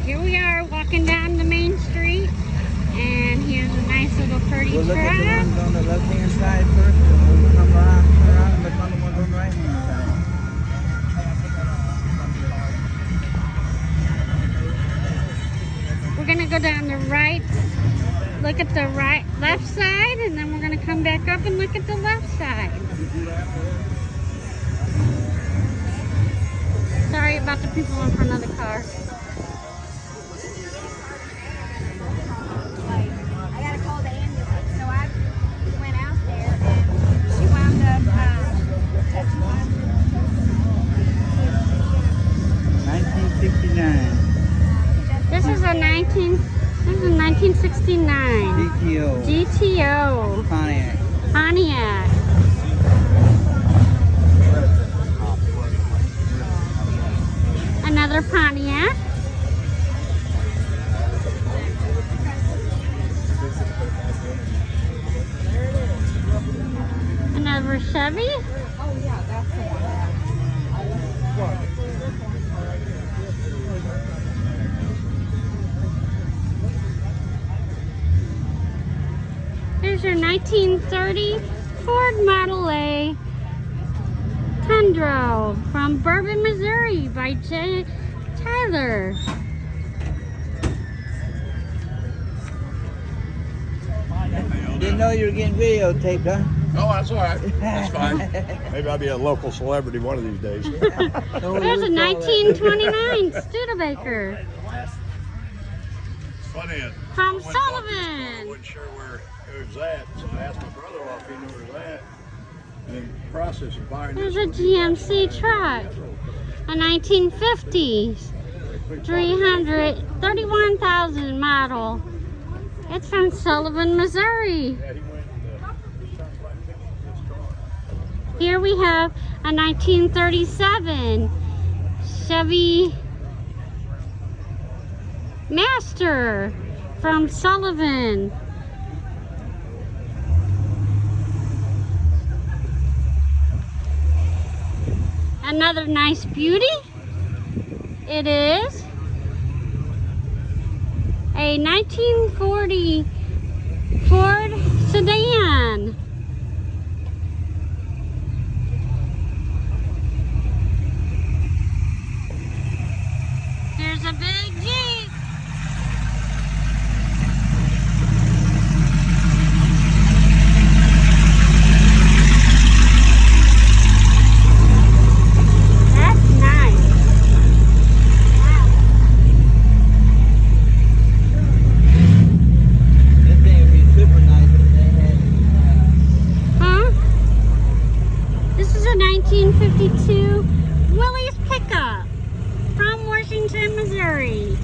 Here we are walking down the main street, and here's a nice little pretty We'll look at the truck. ones on the left-hand side first, and we'll come around and look on the ones on the right-hand side. We're gonna go down the right, look at the left side, and then we're gonna come back up and look at the left side. Sorry about the people in front of the car. I gotta call the ambulance, so I went out there and she wound up touching my 1969. This is a 1969 GTO. GTO Pontiac. Pontiac. Another Pontiac. Another Chevy. Oh yeah, that's the one. Here's your 1930 Ford Model A Tundra from Bourbon, Missouri by J. Tyler. Didn't know you were getting videotaped, huh? Oh, that's all right. That's fine. Maybe I'll be a local celebrity one of these days. There's a 1929 Studebaker It's funny. from I Sullivan. wasn't sure where it was at, so I asked my brother-in-law if he knew where it was at. And in the process of buying There's this a one, GMC truck, a 1950s, 331,000 model. It's from Sullivan, Missouri. yeah, he went Here we have a 1937 Chevy Master from Sullivan. Another nice beauty. It is a 1940 Ford sedan. There's a big Jeep. That's nice. This thing would be super nice if they had. Huh? This is a 1952 Willys pickup from Washington, Missouri.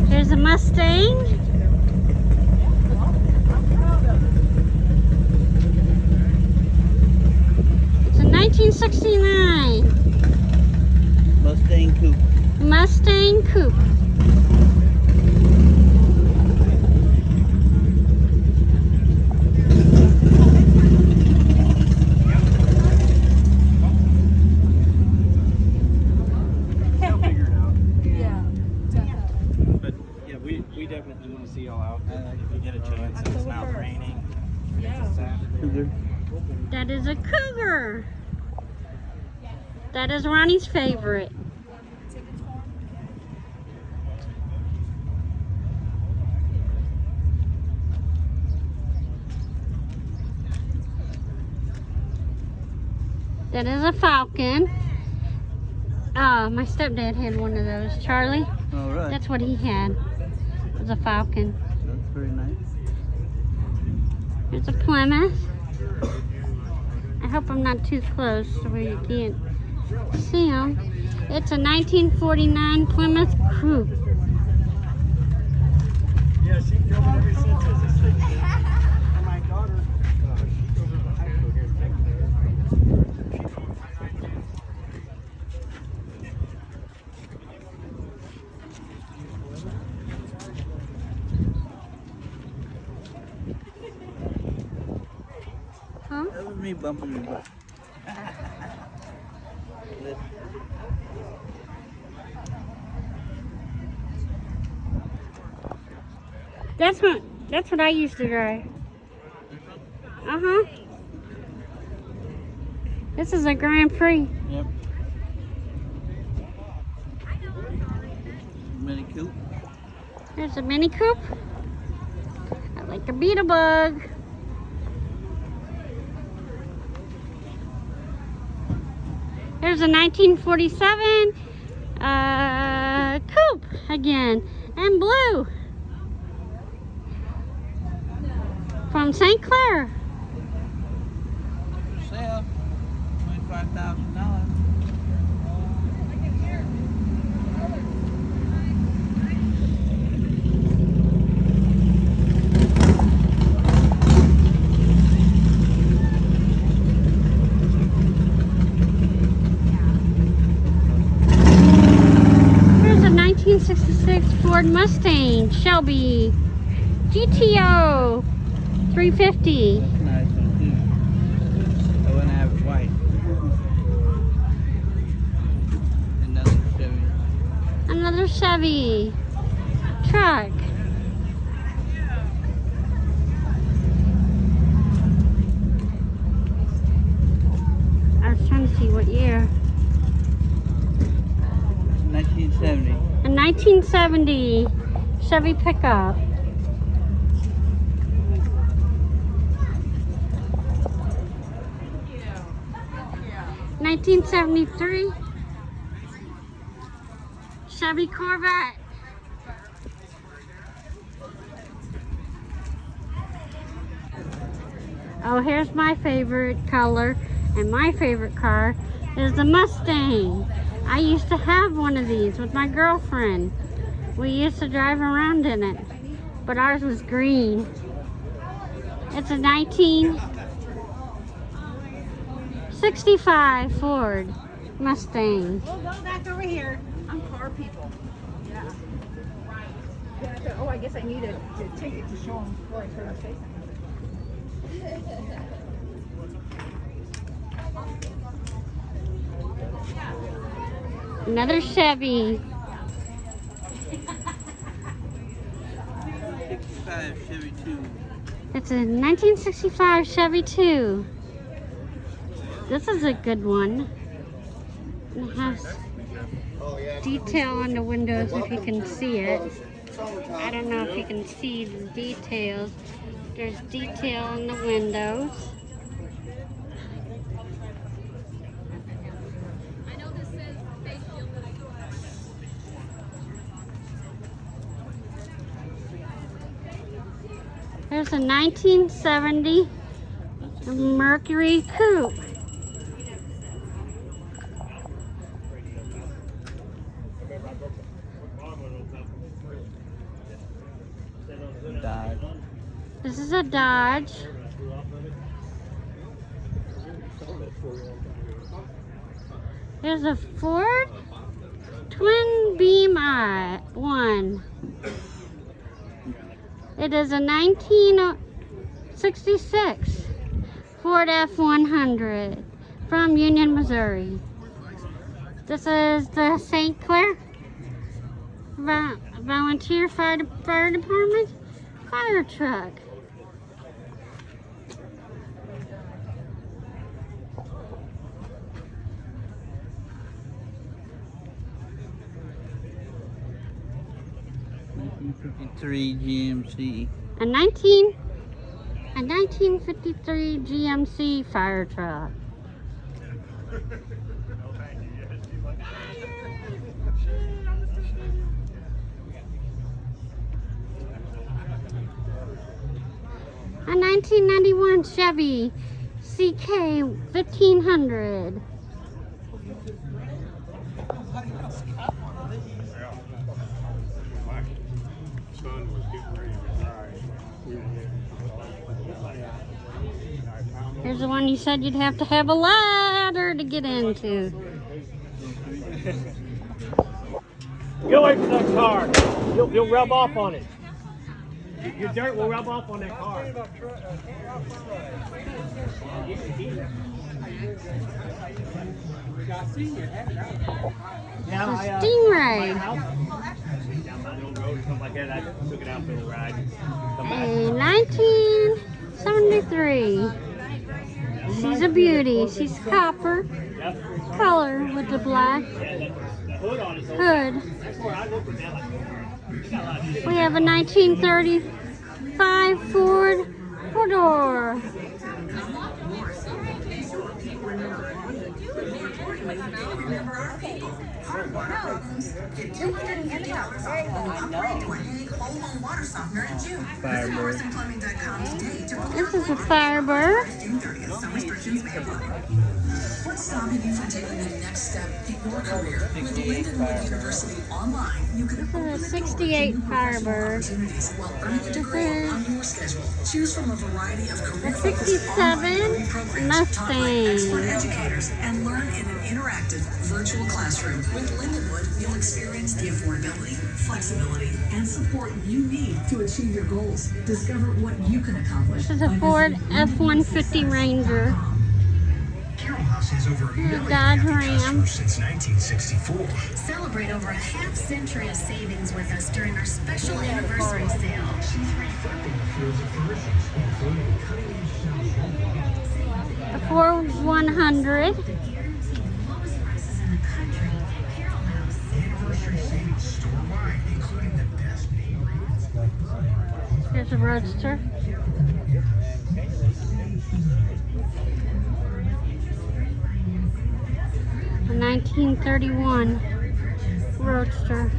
There's a Mustang. It's a 1969 Mustang Coupe. Mustang Coupe. Yeah. But yeah, we definitely want to see y'all out there if you get a chance. And it's not raining. Yeah. It's a Saturday. Cougar. That is a Cougar. That is Ronnie's favorite. That is a Falcon. My stepdad had one of those. Charlie, All right. that's what he had. It was a Falcon. That's very nice. There's a Plymouth. I hope I'm not too close to where you can't see them. It's a 1949 Plymouth Coupe. Yeah, she drove it ever since as a 6-year. And my daughter, she goes to high school here in Texas. She bump in your butt. That's what I used to drive. Uh-huh. This is a Grand Prix. Yep. Mini coupe. There's a Mini Coupe. I like a Beetle Bug. There's a 1947 coupe again, and blue. From St. Clair. For sale. $25,000. Here's a 1966 Ford Mustang Shelby GTO 350. That's a nice one too. I wouldn't have it white. Another Chevy. Another Chevy truck. I was trying to see what year. 1970. A 1970 Chevy pickup. $1973 Chevy Corvette. Oh, here's my favorite color, and my favorite car is the Mustang. I used to have one of these with my girlfriend. We used to drive around in it, but ours was green. It's a 1965 Ford Mustang. We'll go back over here. I'm car people. Yeah. Oh, I guess I need to take it to show them before I turn my face. Another Chevy. 65 Chevy 2. It's a 1965 Chevy 2. This is a good one. It has detail on the windows if you can see it. I don't know if you can see the details. There's detail on the windows. There's a 1970 Mercury Coupe. Dodge. This is a Dodge. There's a Ford Twin Beam I-1. It is a 1966 Ford F-100 from Union, Missouri. This is the St. Clair Volunteer Fire Department fire truck. '53 GMC. A 1953 GMC fire truck. A 1991 Chevy CK 1500. Here's the one you said you'd have to have a ladder to get into. Get away from that car. You'll rub off on it. Your dirt will rub off on that car. The Stingray. Down by the old road or something like that. I took it out for a ride. Come back. A 1973. She's a beauty. She's copper Yep. color with the black The hood on it. So hood. that's where I look at that. Like, you got a lot of shit. We have a 1935 Ford 4-door. This is a Firebird. What's stopping you from taking the next step in your career? With Lindenwood University Online, you can This is a 68 Firebird. opportunities while earning a degree on your schedule. Choose from a variety of A career 67 Mustang. expert educators and learn in an interactive virtual classroom. With Lindenwood, you'll experience the affordability, flexibility, and support you need to achieve your goals. Discover what you can accomplish. This is a Ford F-150 Ranger. Carroll House has over a million Dodge happy Ram. customers since 1964. Celebrate over a half-century of savings with us during our special anniversary sale. She's reflecting the fields of furnishings, including cutting-edge A Ford 100. Guaranteed lowest prices in the country. Carroll House. anniversary savings store-wide, including the best name brands. Here's a Roadster. A 1931 Roadster.